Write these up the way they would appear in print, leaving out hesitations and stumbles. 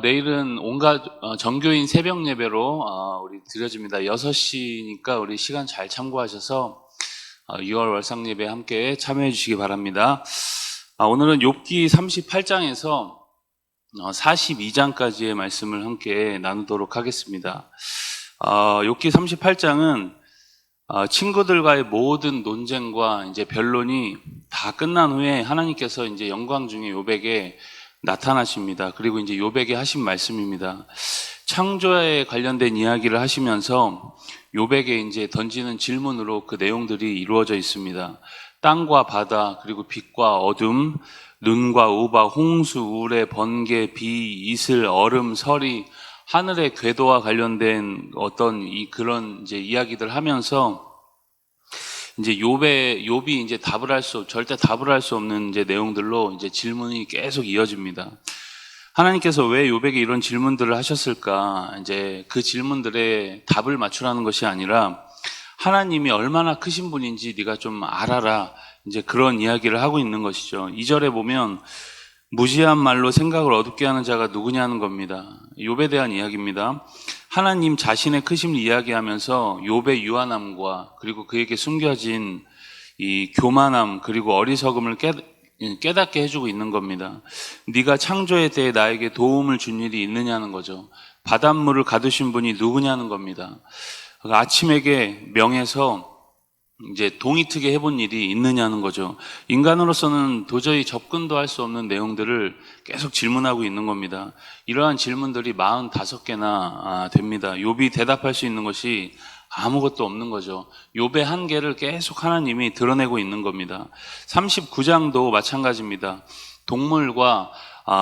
내일은 온갖 정교인 새벽 예배로 우리 드려집니다. 6시니까 우리 시간 잘 참고하셔서 6월 월상 예배 함께 참여해 주시기 바랍니다. 오늘은 욥기 38장에서 42장까지의 말씀을 함께 나누도록 하겠습니다. 욥기 38장은 친구들과의 모든 논쟁과 이제 변론이 다 끝난 후에 하나님께서 이제 영광 중에 욥에게 나타나십니다. 그리고 이제 욥에게 하신 말씀입니다. 창조에 관련된 이야기를 하시면서 욥에게 이제 던지는 질문으로 그 내용들이 이루어져 있습니다. 땅과 바다, 그리고 빛과 어둠, 눈과 우박, 홍수, 우레, 번개, 비, 이슬, 얼음, 설이, 하늘의 궤도와 관련된 어떤 그런 이제 이야기들 하면서 이제 욥이 이제 절대 답을 할 수 없는 이제 내용들로 이제 질문이 계속 이어집니다. 하나님께서 왜 욥에게 이런 질문들을 하셨을까? 이제 그 질문들에 답을 맞추라는 것이 아니라 하나님이 얼마나 크신 분인지 네가 좀 알아라. 이제 그런 이야기를 하고 있는 것이죠. 2절에 보면 무지한 말로 생각을 어둡게 하는 자가 누구냐는 겁니다. 욥에 대한 이야기입니다. 하나님 자신의 크심을 이야기하면서 욥의 유한함과 그리고 그에게 숨겨진 이 교만함 그리고 어리석음을 깨닫게 해주고 있는 겁니다. 네가 창조에 대해 나에게 도움을 준 일이 있느냐는 거죠. 바닷물을 가두신 분이 누구냐는 겁니다. 아침에게 명해서 이제 동이 트게 해본 일이 있느냐는 거죠. 인간으로서는 도저히 접근도 할 수 없는 내용들을 계속 질문하고 있는 겁니다. 이러한 질문들이 45개나 됩니다. 욥이 대답할 수 있는 것이 아무것도 없는 거죠. 욥의 한계를 계속 하나님이 드러내고 있는 겁니다. 39장도 마찬가지입니다. 동물과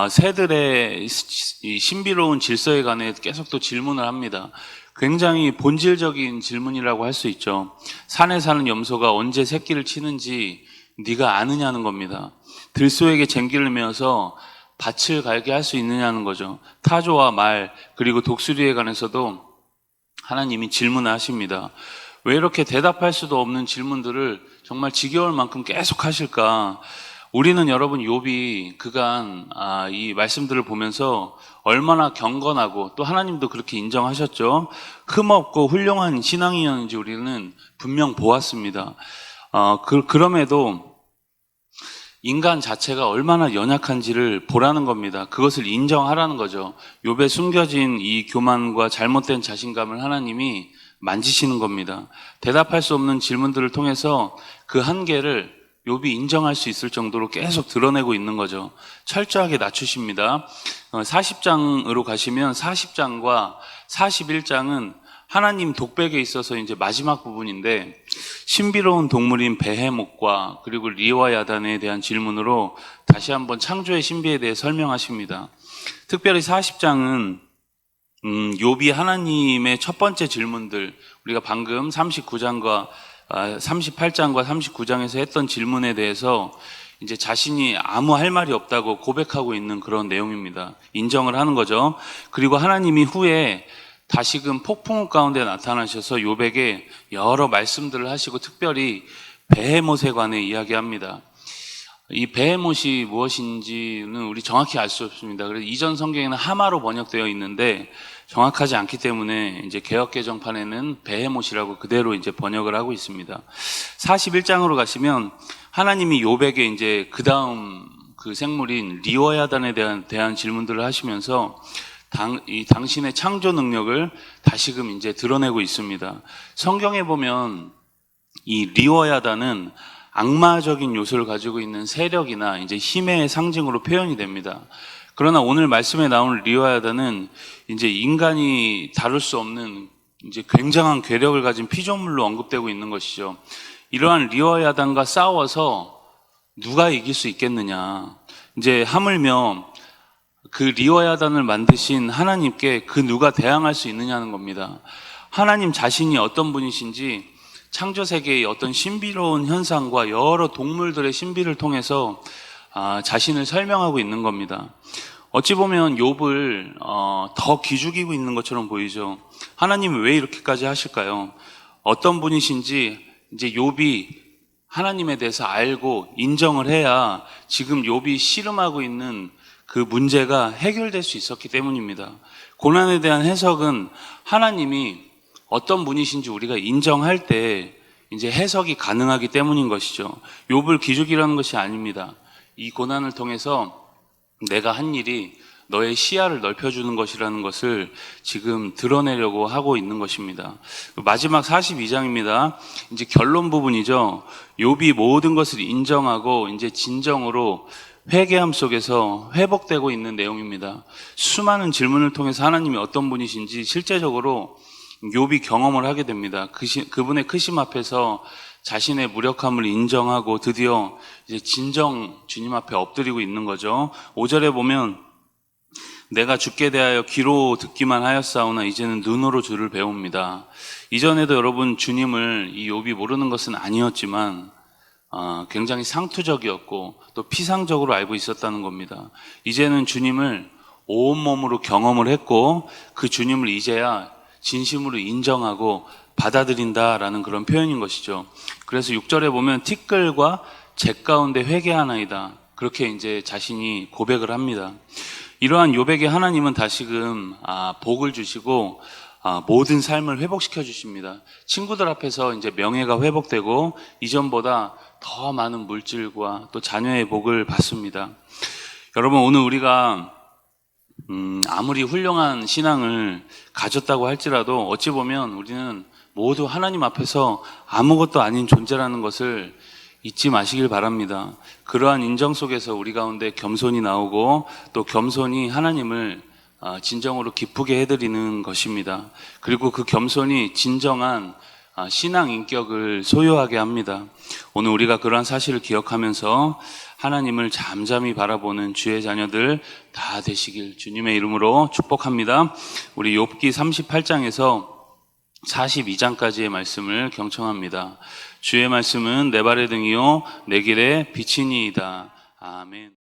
새들의 이 신비로운 질서에 관해 계속 또 질문을 합니다. 굉장히 본질적인 질문이라고 할 수 있죠. 산에 사는 염소가 언제 새끼를 치는지 네가 아느냐는 겁니다. 들소에게 쟁기를 메어서 밭을 갈게 할 수 있느냐는 거죠. 타조와 말 그리고 독수리에 관해서도 하나님이 질문을 하십니다. 왜 이렇게 대답할 수도 없는 질문들을 정말 지겨울 만큼 계속 하실까? 우리는 여러분 욥이 그간 이 말씀들을 보면서 얼마나 경건하고 또 하나님도 그렇게 인정하셨죠. 흠없고 훌륭한 신앙이었는지 우리는 분명 보았습니다. 그럼에도 인간 자체가 얼마나 연약한지를 보라는 겁니다. 그것을 인정하라는 거죠. 욥에 숨겨진 이 교만과 잘못된 자신감을 하나님이 만지시는 겁니다. 대답할 수 없는 질문들을 통해서 그 한계를 욥이 인정할 수 있을 정도로 계속 드러내고 있는 거죠. 철저하게 낮추십니다. 40장으로 가시면 40장과 41장은 하나님 독백에 있어서 이제 마지막 부분인데 신비로운 동물인 베헤못과 그리고 리와 야단에 대한 질문으로 다시 한번 창조의 신비에 대해 설명하십니다. 특별히 40장은 욥이 하나님의 첫 번째 질문들, 우리가 방금 38장과 39장에서 했던 질문에 대해서 이제 자신이 아무 할 말이 없다고 고백하고 있는 그런 내용입니다. 인정을 하는 거죠. 그리고 하나님이 후에 다시금 폭풍우 가운데 나타나셔서 욥에게 여러 말씀들을 하시고 특별히 베헤못에 관해 이야기합니다. 이 베헤못이 무엇인지는 우리 정확히 알 수 없습니다. 그래서 이전 성경에는 하마로 번역되어 있는데 정확하지 않기 때문에 이제 개역개정판에는 베헤못이라고 그대로 이제 번역을 하고 있습니다. 41장으로 가시면 하나님이 욥에게 이제 그 다음 그 생물인 리워야단에 대한 질문들을 하시면서 당신의 창조 능력을 다시금 이제 드러내고 있습니다. 성경에 보면 이 리워야단은 악마적인 요소를 가지고 있는 세력이나 이제 힘의 상징으로 표현이 됩니다. 그러나 오늘 말씀에 나오는 리워야단은 이제 인간이 다룰 수 없는 이제 굉장한 괴력을 가진 피조물로 언급되고 있는 것이죠. 이러한 리워야단과 싸워서 누가 이길 수 있겠느냐. 이제 하물며 그 리워야단을 만드신 하나님께 그 누가 대항할 수 있느냐는 겁니다. 하나님 자신이 어떤 분이신지 창조세계의 어떤 신비로운 현상과 여러 동물들의 신비를 통해서 자신을 설명하고 있는 겁니다. 어찌 보면 욥을 더 기죽이고 있는 것처럼 보이죠. 하나님은 왜 이렇게까지 하실까요? 어떤 분이신지 이제 욥이 하나님에 대해서 알고 인정을 해야 지금 욥이 씨름하고 있는 그 문제가 해결될 수 있었기 때문입니다. 고난에 대한 해석은 하나님이 어떤 분이신지 우리가 인정할 때 이제 해석이 가능하기 때문인 것이죠. 욥을 기죽이라는 것이 아닙니다. 이 고난을 통해서 내가 한 일이 너의 시야를 넓혀주는 것이라는 것을 지금 드러내려고 하고 있는 것입니다. 마지막 42장입니다. 이제 결론 부분이죠. 욥이 모든 것을 인정하고 이제 진정으로 회개함 속에서 회복되고 있는 내용입니다. 수많은 질문을 통해서 하나님이 어떤 분이신지 실제적으로 욥이 경험을 하게 됩니다. 그분의 크심 앞에서 자신의 무력함을 인정하고 드디어 이제 진정 주님 앞에 엎드리고 있는 거죠. 5절에 보면 내가 주께 대하여 귀로 듣기만 하였사오나 이제는 눈으로 주를 배웁니다. 이전에도 여러분 주님을 이 욥이 모르는 것은 아니었지만 굉장히 상투적이었고 또 피상적으로 알고 있었다는 겁니다. 이제는 주님을 온몸으로 경험을 했고 그 주님을 이제야 진심으로 인정하고 받아들인다라는 그런 표현인 것이죠. 그래서 6절에 보면 티끌과 재 가운데 회개하나이다. 그렇게 이제 자신이 고백을 합니다. 이러한 욥에게 하나님은 다시금 복을 주시고 모든 삶을 회복시켜 주십니다. 친구들 앞에서 이제 명예가 회복되고 이전보다 더 많은 물질과 또 자녀의 복을 받습니다. 여러분, 오늘 우리가 아무리 훌륭한 신앙을 가졌다고 할지라도 어찌 보면 우리는 모두 하나님 앞에서 아무것도 아닌 존재라는 것을 잊지 마시길 바랍니다. 그러한 인정 속에서 우리 가운데 겸손이 나오고 또 겸손이 하나님을 진정으로 기쁘게 해드리는 것입니다. 그리고 그 겸손이 진정한 신앙 인격을 소유하게 합니다. 오늘 우리가 그러한 사실을 기억하면서 하나님을 잠잠히 바라보는 주의 자녀들 다 되시길 주님의 이름으로 축복합니다. 우리 욥기 38장에서 42장까지의 말씀을 경청합니다. 주의 말씀은 내 발의 등이요 내 길의 빛이니이다. 아멘.